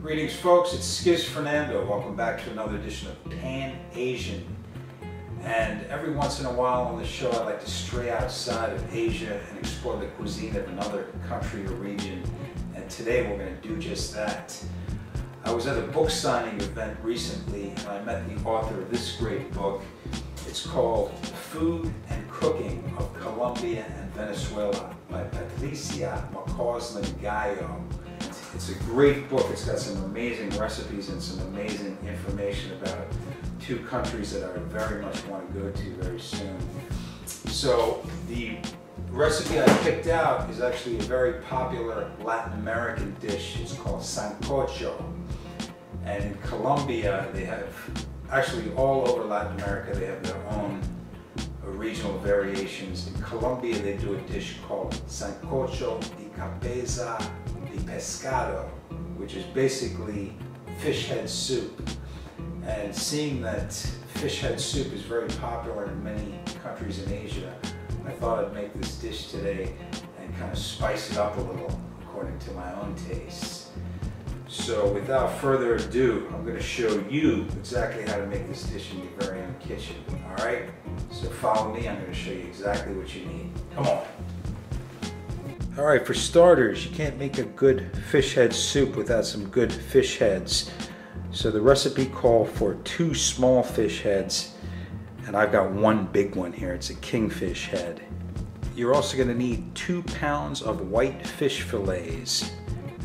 Greetings folks, it's Skiz Fernando. Welcome back to another edition of Pan Asian. And every once in a while on the show I like to stray outside of Asia and explore the cuisine of another country or region. And today we're going to do just that. I was at a book signing event recently and I met the author of this great book. It's called Food and Cooking of Colombia and Venezuela by Patricia Gallo. It's a great book. It's got some amazing recipes and some amazing information about two countries that I very much want to go to very soon. So the recipe I picked out is actually a very popular Latin American dish. It's called Sancocho. And in Colombia, they have, actually all over Latin America, they have their own regional variations. In Colombia, they do a dish called Sancocho de Cabeza de Pescado, which is basically fish head soup. And seeing that fish head soup is very popular in many countries in Asia, I thought I'd make this dish today and kind of spice it up a little according to my own tastes. So without further ado, I'm going to show you exactly how to make this dish in your very own kitchen. Alright? So follow me, I'm going to show you exactly what you need. Come on! Alright, for starters, you can't make a good fish head soup without some good fish heads. So the recipe called for 2 small fish heads, and I've got 1 big one here. It's a kingfish head. You're also going to need 2 pounds of white fish fillets,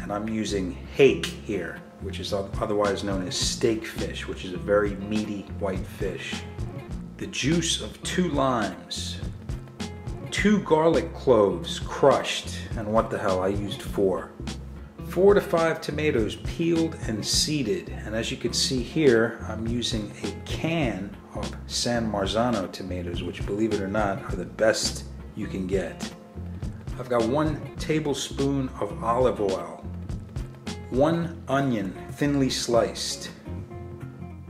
and I'm using hake here, which is otherwise known as steak fish, which is a very meaty white fish. The juice of 2 limes, 2 garlic cloves crushed, and what the hell, I used 4. 4 to 5 tomatoes peeled and seeded, and as you can see here, I'm using a can of San Marzano tomatoes, which, believe it or not, are the best you can get. I've got 1 tablespoon of olive oil, 1 onion thinly sliced,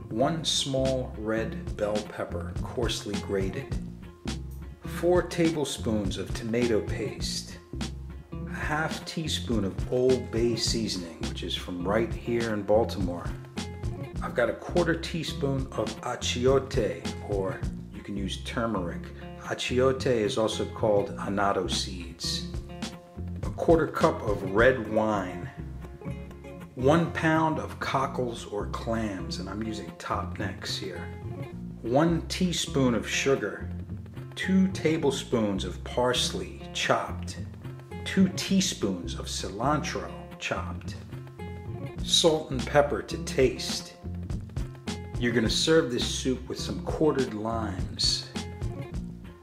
1 small red bell pepper coarsely grated, 4 tablespoons of tomato paste, a ½ teaspoon of Old Bay seasoning, which is from right here in Baltimore. I've got a 1/4 teaspoon of achiote, or you can use turmeric. Achiote is also called annatto seeds. A 1/4 cup of red wine. 1 pound of cockles or clams, and I'm using top necks here. 1 teaspoon of sugar. 2 tablespoons of parsley chopped. 2 teaspoons of cilantro chopped. Salt and pepper to taste. You're going to serve this soup with some quartered limes.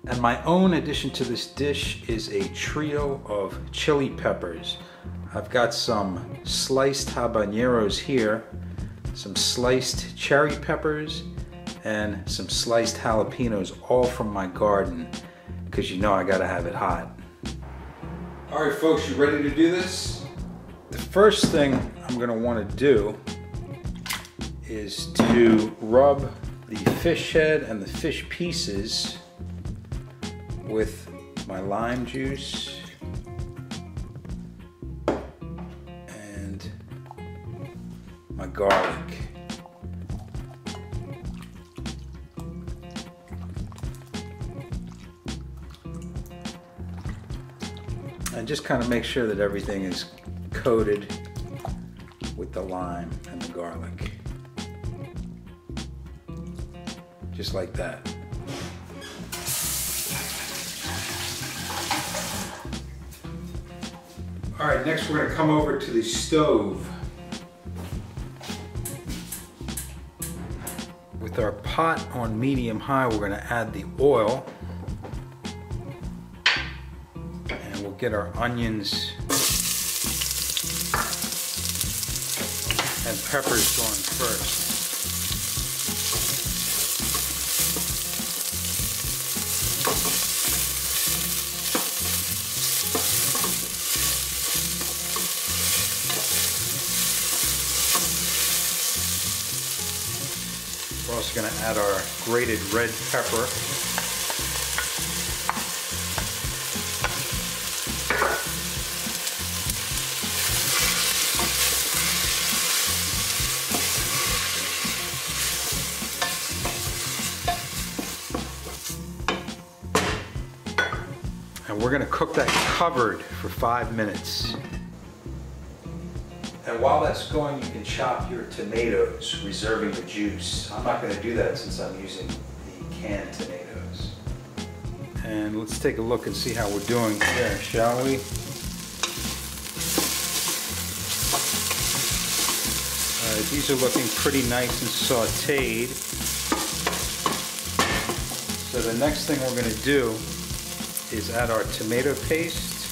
And my own addition to this dish is a trio of chili peppers. I've got some sliced habaneros here, some sliced cherry peppers, and some sliced jalapenos, all from my garden, because you know I gotta have it hot. Alright folks, you ready to do this? The first thing I'm gonna want to do is to rub the fish head and the fish pieces with my lime juice and my garlic. And just kind of make sure that everything is coated with the lime and the garlic. Just like that. All right, next we're going to come over to the stove. With our pot on medium high, we're going to add the oil. We'll get our onions and peppers going first. We're also going to add our grated red pepper. we're gonna cook that covered for 5 minutes. And while that's going, you can chop your tomatoes, reserving the juice. I'm not gonna do that since I'm using the canned tomatoes. And let's take a look and see how we're doing here, shall we? These are looking pretty nice and sauteed. So the next thing we're going to do is add our tomato paste,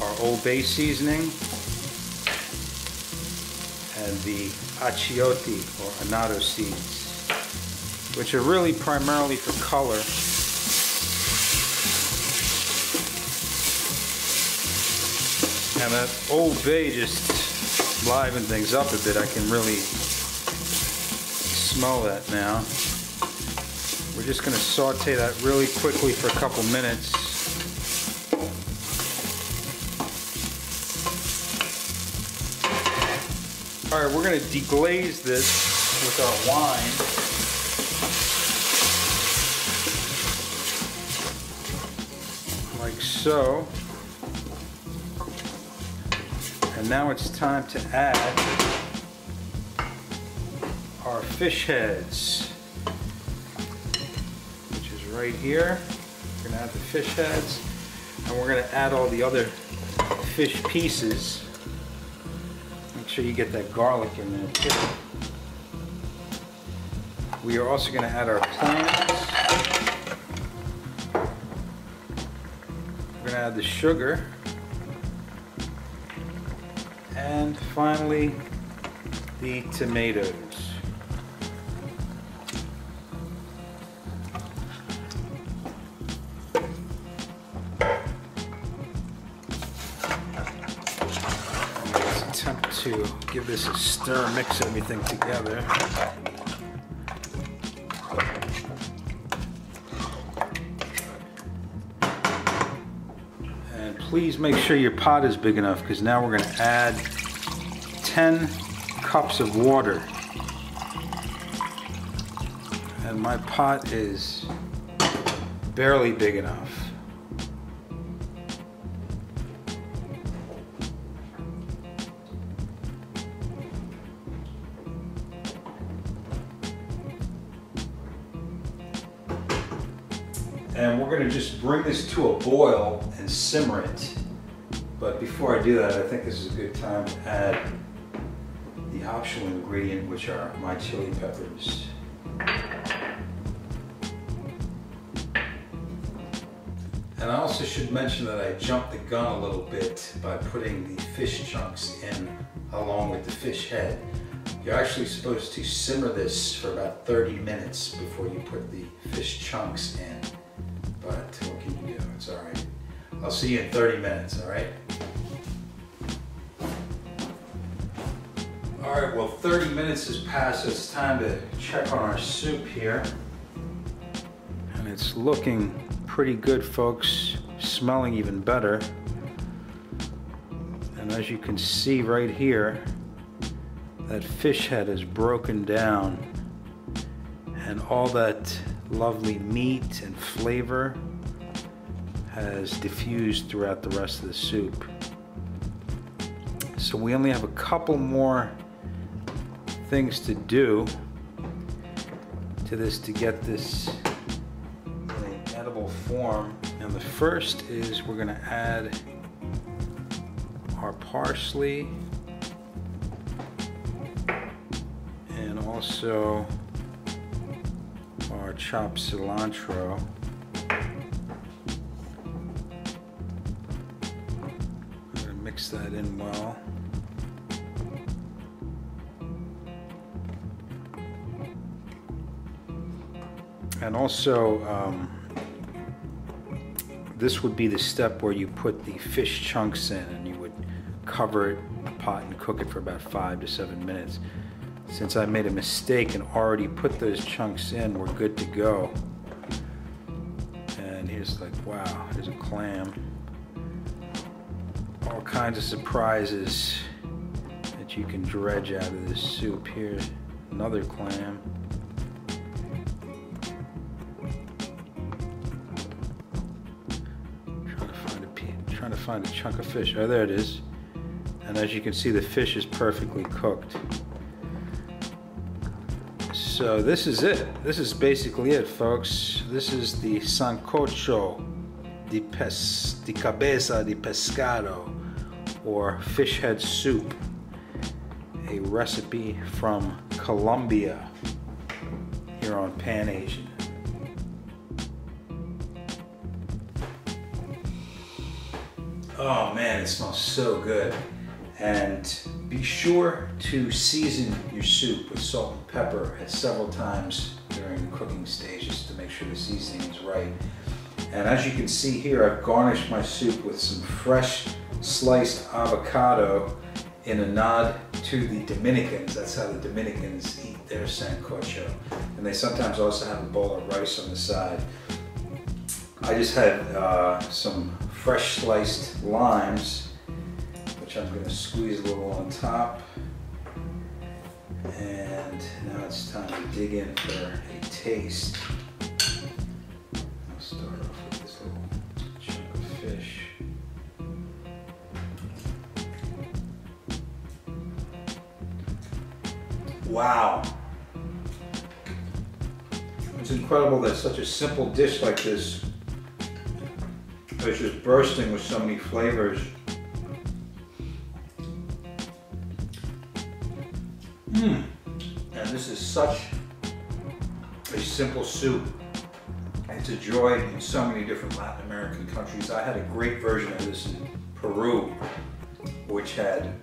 our Old Bay seasoning, and the achiote or annatto seeds, which are really primarily for color. And that Old Bay just livened things up a bit. I can really smell that now. We're just going to saute that really quickly for a couple minutes. All right, we're going to deglaze this with our wine. Like so. And now it's time to add our fish heads, which is right here. We're going to add the fish heads, and we're going to add all the other fish pieces. Make sure you get that garlic in there too. We are also going to add our clams. We're going to add the sugar. And finally, the tomatoes. Let's attempt to give this a stir, mix everything together. And please make sure your pot is big enough, because now we're going to add 10 cups of water. And my pot is barely big enough. And we're going to just bring this to a boil and simmer it. But before I do that, I think this is a good time to add the optional ingredient, which are my chili peppers. And I also should mention that I jumped the gun a little bit by putting the fish chunks in along with the fish head. You're actually supposed to simmer this for about 30 minutes before you put the fish chunks in. But what can you do? It's all right. I'll see you in 30 minutes, all right? All right, well, 30 minutes has passed, so it's time to check on our soup here. And it's looking pretty good, folks. Smelling even better. And as you can see right here, that fish head is broken down, and all that lovely meat and flavor has diffused throughout the rest of the soup. So we only have a couple more things to do to this to get this in an edible form. And the first is we're going to add our parsley and also our chopped cilantro. I'm going to mix that in well. And also, this would be the step where you put the fish chunks in, and you would cover it in a pot and cook it for about 5 to 7 minutes. Since I made a mistake and already put those chunks in, we're good to go. And here's like, wow, here's a clam. All kinds of surprises that you can dredge out of this soup. Here's another clam. trying to find a chunk of fish. Oh, there it is. And as you can see, the fish is perfectly cooked. So this is it. This is basically it, folks. This is the Sancocho de Cabeza de Pescado, or fish head soup. A recipe from Colombia here on Pan Asian. Oh man, it smells so good. And be sure to season your soup with salt and pepper at several times during the cooking stages to make sure the seasoning is right. And as you can see here, I've garnished my soup with some fresh sliced avocado in a nod to the Dominicans. That's how the Dominicans eat their sancocho. And they sometimes also have a bowl of rice on the side. I just had some fresh sliced limes, which I'm going to squeeze a little on top. And now it's time to dig in for a taste. I'll start off with this little chunk of fish. Wow. It's incredible that such a simple dish like this is just bursting with so many flavors. And this is such a simple soup. It's enjoyed in so many different Latin American countries. I had a great version of this in Peru, which had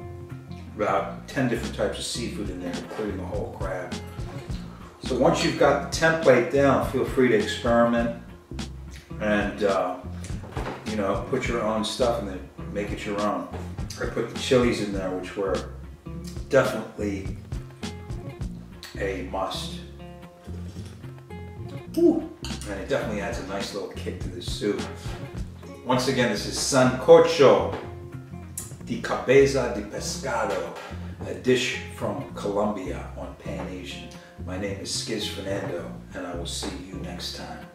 about 10 different types of seafood in there, including the whole crab. So once you've got the template down, feel free to experiment and you know, put your own stuff in there, make it your own. I put the chilies in there, which were definitely a must. Ooh. And it definitely adds a nice little kick to this soup. Once again, this is Sancocho de Cabeza de Pescado, a dish from Colombia on Pan Asian. My name is Skiz Fernando, and I will see you next time.